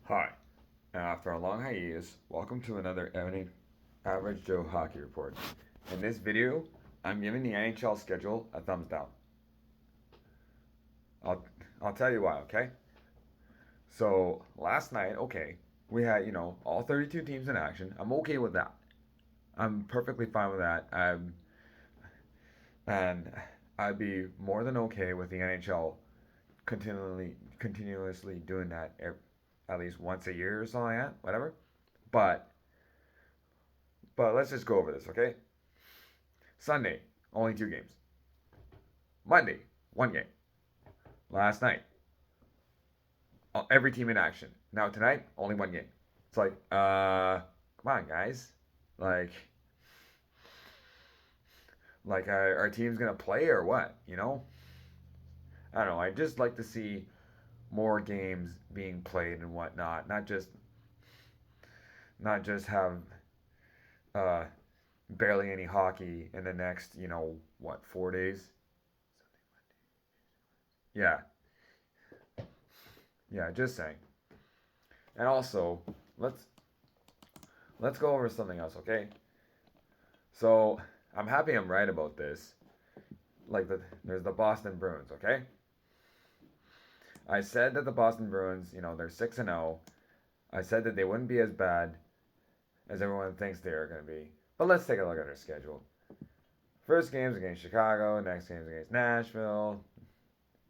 Hi, and after a long hiatus, welcome to another Average Joe Hockey Report. In this video, I'm giving the NHL schedule a thumbs down. I'll, I'll tell you why, okay? So, last night, okay, we had, all 32 teams in action. I'm okay with that. I'm perfectly fine with that. And I'd be more than okay with the NHL continuously doing that at least once a year or something like that, whatever. But But let's just go over this, okay? Sunday, only two games. Monday, one game. Last night, every team in action. Now tonight, only one game. It's like, come on, guys. Like, like our team's gonna play or what? I don't know. I just like to see more games being played and whatnot. Not just have uh, barely any hockey in the next, 4 days. Yeah, yeah. Just saying. And also, let's let's go over something else, okay? So I'm happy I'm right about this. There's the Boston Bruins, okay? I said that the Boston Bruins, they're 6-0. I said that they wouldn't be as bad as everyone thinks they are going to be. But let's take a look at their schedule. First game's against Chicago. Next game's against Nashville.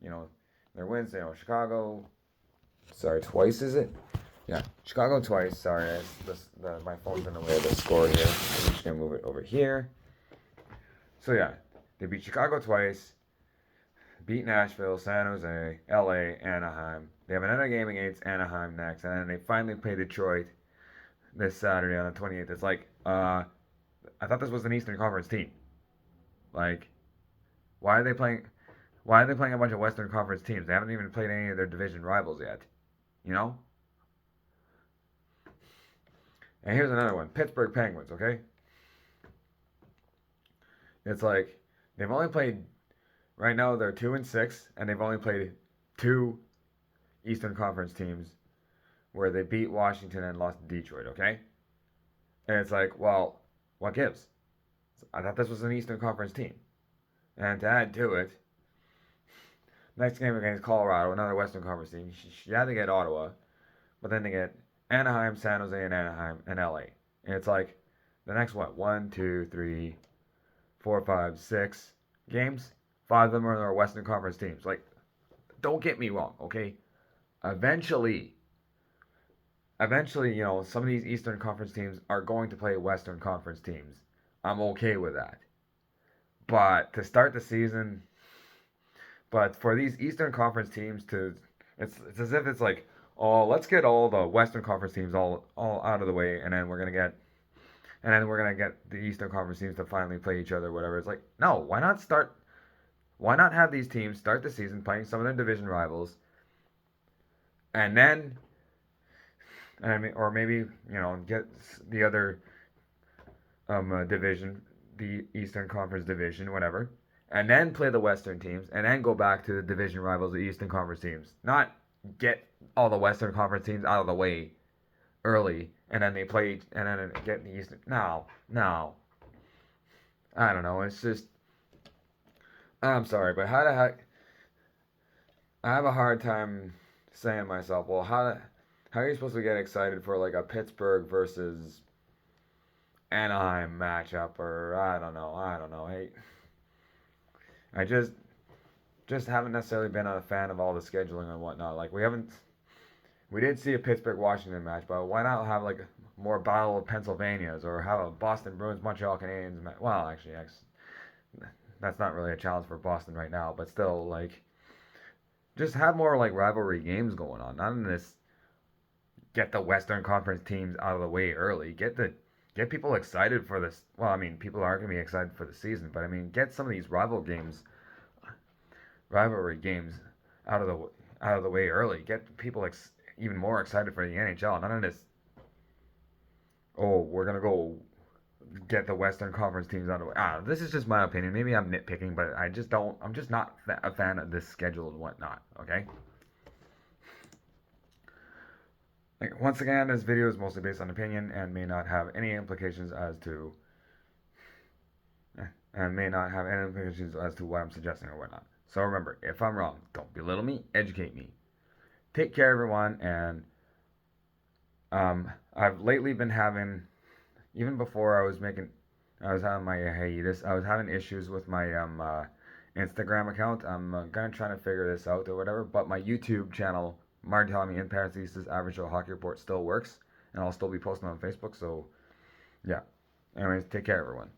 You know, their wins. Chicago. Sorry, twice is it? Yeah, Chicago twice. Sorry, my phone's in the way of the score here. I'm just gonna move it over here. So yeah, they beat Chicago twice, beat Nashville, San Jose, LA, Anaheim. They have another game against Anaheim next, and then they finally play Detroit this Saturday on the 28th. It's like, I thought this was an Eastern Conference team. Like, why are they playing? Why are they playing a bunch of Western Conference teams? They haven't even played any of their division rivals yet. You know. And here's another one: Pittsburgh Penguins. Okay, it's like they've only played. Right now they're 2-6, and they've only played two Eastern Conference teams where they beat Washington and lost to Detroit, okay? And it's like, well, what gives? I thought this was an Eastern Conference team. And to add to it, next game against Colorado, another Western Conference team, you had to get Ottawa, but then they get Anaheim, San Jose, and Anaheim, and LA. And it's like, the next what? 1, 2, 3, 4, 5, 6 games? Five of them are their Western Conference teams. Like, don't get me wrong, okay? Eventually, some of these Eastern Conference teams are going to play Western Conference teams. I'm okay with that. But to start the season, but for these Eastern Conference teams it's as if it's like, oh, let's get all the Western Conference teams all out of the way, and then we're gonna get the Eastern Conference teams to finally play each other, whatever. It's like, no, Why not have these teams start the season playing some of their division rivals, and then I mean, or maybe get the other division, the Eastern Conference division, whatever, and then play the Western teams, and then go back to the division rivals, the Eastern Conference teams. Not get all the Western Conference teams out of the way early, and then they play, and then get the Eastern. No, no, I don't know. It's just, I'm sorry, but how the heck? I have a hard time saying to myself, well, how are you supposed to get excited for like a Pittsburgh versus Anaheim matchup, or I don't know. I just haven't necessarily been a fan of all the scheduling and whatnot. Like we did see a Pittsburgh Washington match, but why not have like more Battle of Pennsylvanias, or have a Boston Bruins Montreal Canadiens match? Well, actually, that's not really a challenge for Boston right now, but still, like, just have more like rivalry games going on. Not in this get the Western Conference teams out of the way early. Get people excited for this. Well, I mean, people are going to be excited for the season, but I mean, get some of these rivalry games out of the way early. Get people even more excited for the NHL. None of this. Oh, we're gonna go get the Western Conference teams out of the way. This is just my opinion. Maybe I'm nitpicking, but I just don't. I'm just not a fan of this schedule and whatnot. Okay. Like, once again, this video is mostly based on opinion and may not have any implications as to what I'm suggesting or whatnot. So remember, if I'm wrong, don't belittle me, educate me. Take care, everyone, and I've lately been having, even before I was on my hiatus, I was having issues with my Instagram account. I'm gonna try to figure this out or whatever, but my YouTube channel, Martin telling me in Parentheses Average Joe Hockey Report, still works, and I'll still be posting on Facebook. So yeah. Anyways, take care, everyone.